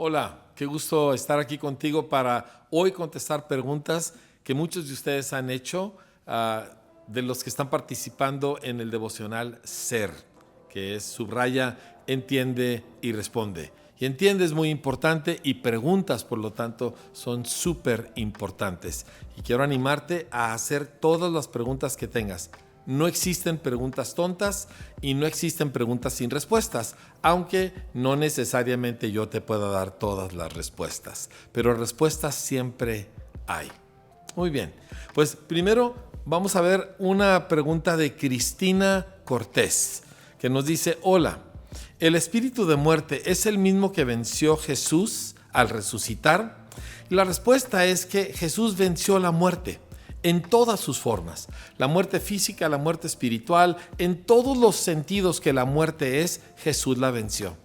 Hola, qué gusto estar aquí contigo para hoy contestar preguntas que muchos de ustedes han hecho de los que están participando en el devocional SER, que es subraya, entiende y responde. Y entiende es muy importante y preguntas, por lo tanto, son súper importantes. Y quiero animarte a hacer todas las preguntas que tengas. No existen preguntas tontas y no existen preguntas sin respuestas, aunque no necesariamente yo te pueda dar todas las respuestas, pero respuestas siempre hay. Muy bien, pues primero vamos a ver una pregunta de Cristina Cortés, que nos dice: hola, ¿el espíritu de muerte es el mismo que venció Jesús al resucitar? Y la respuesta es que Jesús venció la muerte en todas sus formas, la muerte física, la muerte espiritual, en todos los sentidos que la muerte es, Jesús la venció.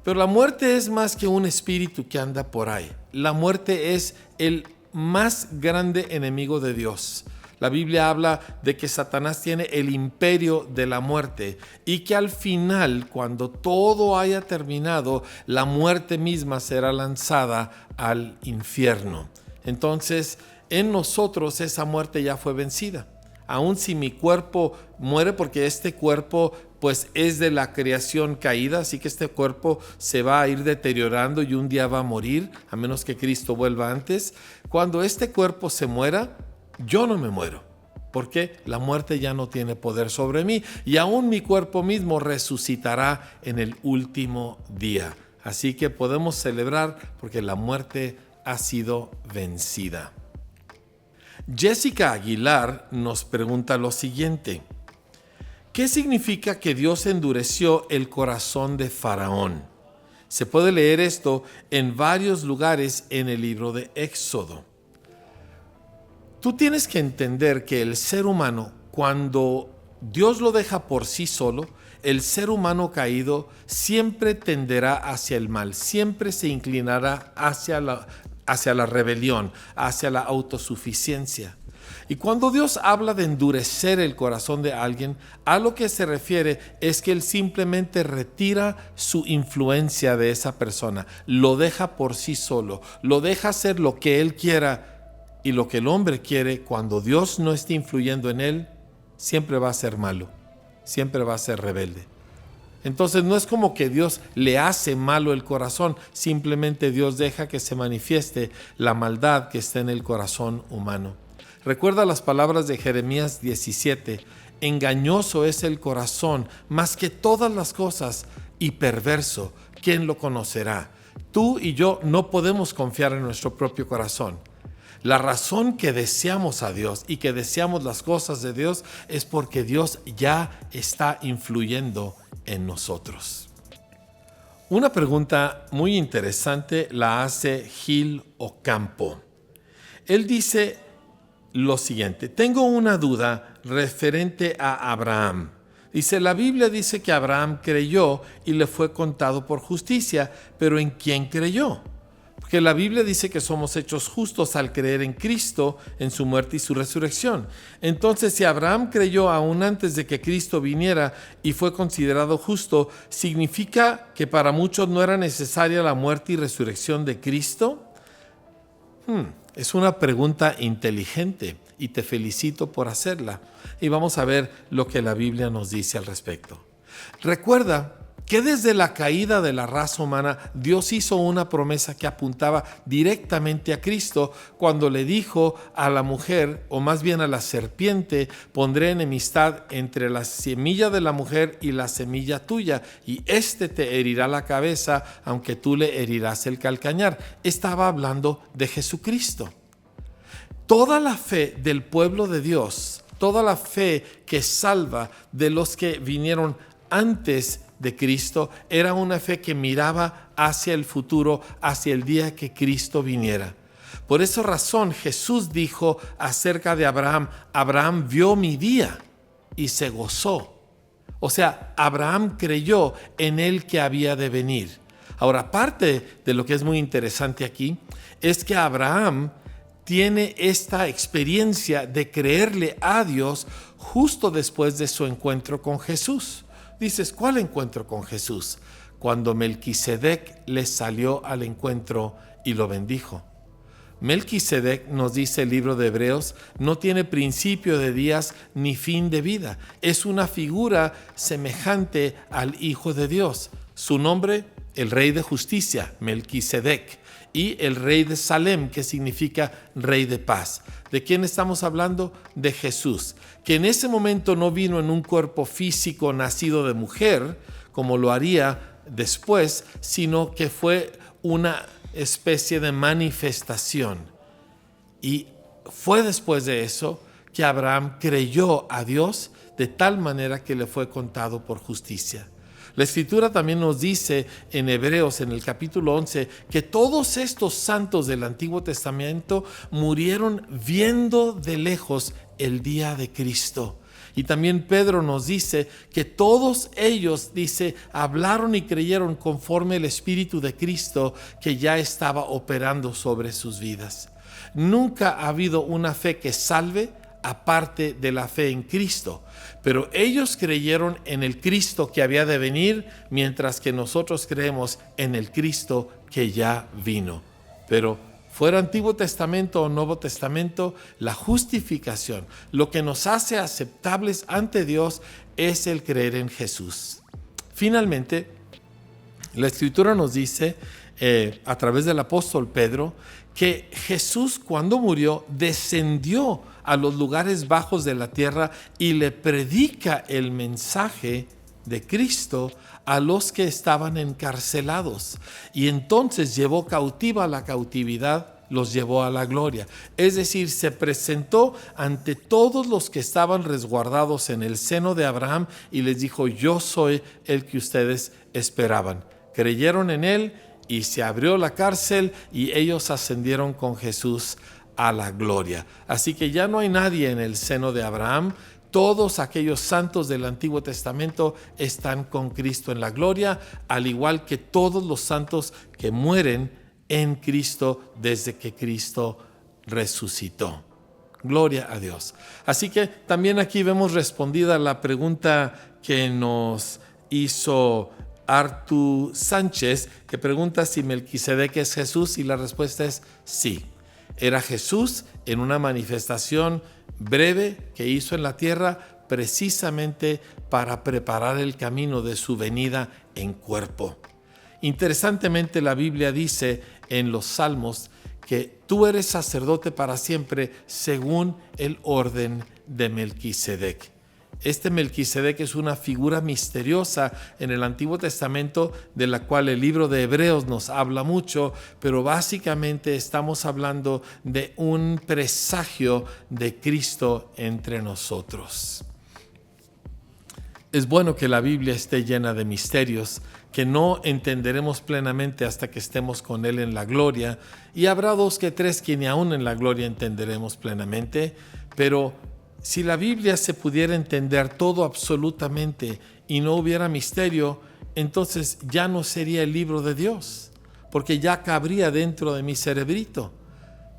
Pero la muerte es más que un espíritu que anda por ahí. La muerte es el más grande enemigo de Dios. La Biblia habla de que Satanás tiene el imperio de la muerte y que al final, cuando todo haya terminado, la muerte misma será lanzada al infierno. Entonces, en nosotros esa muerte ya fue vencida. Aun si mi cuerpo muere, porque este cuerpo pues es de la creación caída, así que este cuerpo se va a ir deteriorando y un día va a morir, a menos que Cristo vuelva antes. Cuando este cuerpo se muera, yo no me muero, porque la muerte ya no tiene poder sobre mí y aún mi cuerpo mismo resucitará en el último día. Así que podemos celebrar porque la muerte ha sido vencida. Jessica Aguilar nos pregunta lo siguiente: ¿qué significa que Dios endureció el corazón de Faraón? Se puede leer esto en varios lugares en el libro de Éxodo. Tú tienes que entender que el ser humano, cuando Dios lo deja por sí solo, el ser humano caído siempre tenderá hacia el mal, siempre se inclinará hacia la rebelión, hacia la autosuficiencia. Y cuando Dios habla de endurecer el corazón de alguien, a lo que se refiere es que Él simplemente retira su influencia de esa persona, lo deja por sí solo, lo deja hacer lo que Él quiera. Y lo que el hombre quiere, cuando Dios no esté influyendo en él, siempre va a ser malo, siempre va a ser rebelde. Entonces no es como que Dios le hace malo el corazón, simplemente Dios deja que se manifieste la maldad que está en el corazón humano. Recuerda las palabras de Jeremías 17: engañoso es el corazón más que todas las cosas y perverso, ¿quién lo conocerá? Tú y yo no podemos confiar en nuestro propio corazón. La razón que deseamos a Dios y que deseamos las cosas de Dios es porque Dios ya está influyendo en nosotros. Una pregunta muy interesante la hace Gil Ocampo. Él dice lo siguiente: tengo una duda referente a Abraham. Dice, la Biblia dice que Abraham creyó y le fue contado por justicia, pero ¿en quién creyó? Porque la Biblia dice que somos hechos justos al creer en Cristo, en su muerte y su resurrección. Entonces, si Abraham creyó aún antes de que Cristo viniera y fue considerado justo, ¿significa que para muchos no era necesaria la muerte y resurrección de Cristo? Es una pregunta inteligente y te felicito por hacerla. Y vamos a ver lo que la Biblia nos dice al respecto. Recuerda que desde la caída de la raza humana, Dios hizo una promesa que apuntaba directamente a Cristo cuando le dijo a la mujer, o más bien a la serpiente: pondré enemistad entre la semilla de la mujer y la semilla tuya, y éste te herirá la cabeza, aunque tú le herirás el calcañar. Estaba hablando de Jesucristo. Toda la fe del pueblo de Dios, toda la fe que salva de los que vinieron antes de Cristo, era una fe que miraba hacia el futuro, hacia el día que Cristo viniera. Por esa razón Jesús dijo acerca de Abraham: Abraham vio mi día y se gozó. O sea, Abraham creyó en el que había de venir. Ahora, parte de lo que es muy interesante aquí es que Abraham tiene esta experiencia de creerle a Dios justo después de su encuentro con Jesús. Dices, ¿cuál encuentro con Jesús? cuando Melquisedec le salió al encuentro y lo bendijo. Melquisedec, nos dice el libro de Hebreos, no tiene principio de días ni fin de vida. Es una figura semejante al Hijo de Dios. Su nombre, el Rey de Justicia, Melquisedec, y el Rey de Salem, que significa Rey de Paz. ¿De quién estamos hablando? De Jesús, que en ese momento no vino en un cuerpo físico nacido de mujer, como lo haría después, sino que fue una especie de manifestación. Y fue después de eso que Abraham creyó a Dios de tal manera que le fue contado por justicia. La Escritura también nos dice en Hebreos, en el capítulo 11, que todos estos santos del Antiguo Testamento murieron viendo de lejos el día de Cristo. Y también Pedro nos dice que todos ellos, dice, hablaron y creyeron conforme el Espíritu de Cristo que ya estaba operando sobre sus vidas. Nunca ha habido una fe que salve aparte de la fe en Cristo, pero ellos creyeron en el Cristo que había de venir, mientras que nosotros creemos en el Cristo que ya vino. Pero fuera Antiguo Testamento o Nuevo Testamento, la justificación, lo que nos hace aceptables ante Dios, es el creer en Jesús. Finalmente, la Escritura nos dice, a través del apóstol Pedro, que Jesús, cuando murió, descendió a los lugares bajos de la tierra y le predica el mensaje de Cristo a los que estaban encarcelados, y entonces llevó cautiva la cautividad, los llevó a la gloria. Es decir, se presentó ante todos los que estaban resguardados en el seno de Abraham y les dijo: yo soy el que ustedes esperaban. Creyeron en él y se abrió la cárcel y ellos ascendieron con Jesús a la gloria. Así que ya no hay nadie en el seno de Abraham. Todos aquellos santos del Antiguo Testamento están con Cristo en la gloria, al igual que todos los santos que mueren en Cristo desde que Cristo resucitó. Gloria a Dios. Así que también aquí vemos respondida la pregunta que nos hizo Artu Sánchez, que pregunta si Melquisedec es Jesús, y la respuesta es sí. Era Jesús en una manifestación breve que hizo en la tierra, precisamente para preparar el camino de su venida en cuerpo. Interesantemente, la Biblia dice en los Salmos que tú eres sacerdote para siempre según el orden de Melquisedec. Este Melquisedec es una figura misteriosa en el Antiguo Testamento, de la cual el libro de Hebreos nos habla mucho, pero básicamente estamos hablando de un presagio de Cristo entre nosotros. Es bueno que la Biblia esté llena de misterios que no entenderemos plenamente hasta que estemos con Él en la gloria, y habrá 2 que 3 que ni aún en la gloria entenderemos plenamente, pero si la Biblia se pudiera entender todo absolutamente y no hubiera misterio, entonces ya no sería el libro de Dios, porque ya cabría dentro de mi cerebrito.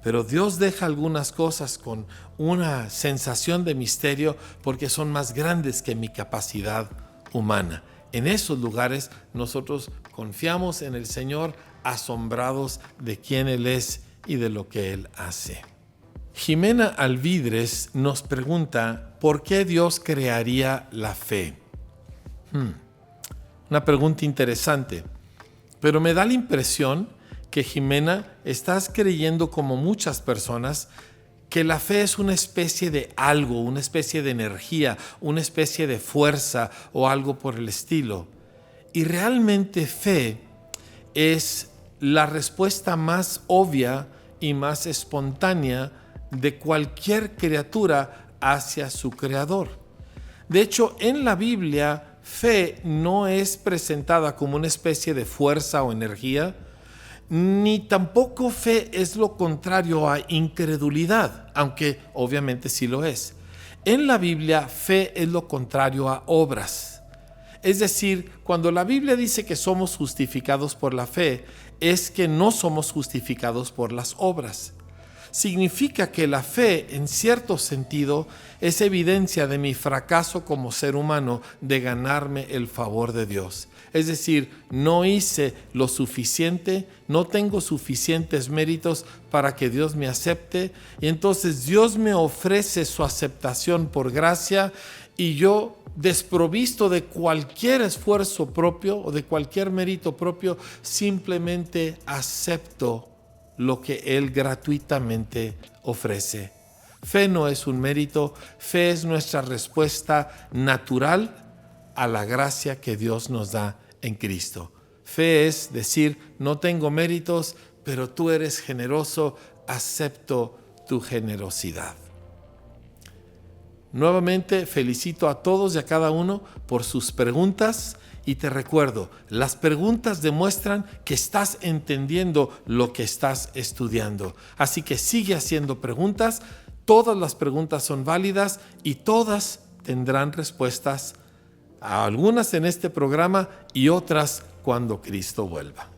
Pero Dios deja algunas cosas con una sensación de misterio porque son más grandes que mi capacidad humana. En esos lugares nosotros confiamos en el Señor, asombrados de quién Él es y de lo que Él hace. Jimena Alvidres nos pregunta: ¿por qué Dios crearía la fe? Una pregunta interesante, pero me da la impresión que, Jimena, estás creyendo, como muchas personas, que la fe es una especie de algo, una especie de energía, una especie de fuerza o algo por el estilo. Y realmente fe es la respuesta más obvia y más espontánea de cualquier criatura hacia su creador. De hecho, en la Biblia, fe no es presentada como una especie de fuerza o energía, ni tampoco fe es lo contrario a incredulidad, aunque obviamente sí lo es. En la Biblia, fe es lo contrario a obras. Es decir, cuando la Biblia dice que somos justificados por la fe, es que no somos justificados por las obras. significa que la fe, en cierto sentido, es evidencia de mi fracaso como ser humano de ganarme el favor de Dios. Es decir, no hice lo suficiente, no tengo suficientes méritos para que Dios me acepte, y entonces Dios me ofrece su aceptación por gracia, y yo, desprovisto de cualquier esfuerzo propio o de cualquier mérito propio, simplemente acepto lo que Él gratuitamente ofrece. Fe no es un mérito, fe es nuestra respuesta natural a la gracia que Dios nos da en Cristo. Fe es decir, no tengo méritos, pero tú eres generoso, acepto tu generosidad. Nuevamente felicito a todos y a cada uno por sus preguntas y te recuerdo, las preguntas demuestran que estás entendiendo lo que estás estudiando. Así que sigue haciendo preguntas, todas las preguntas son válidas y todas tendrán respuestas, algunas en este programa y otras cuando Cristo vuelva.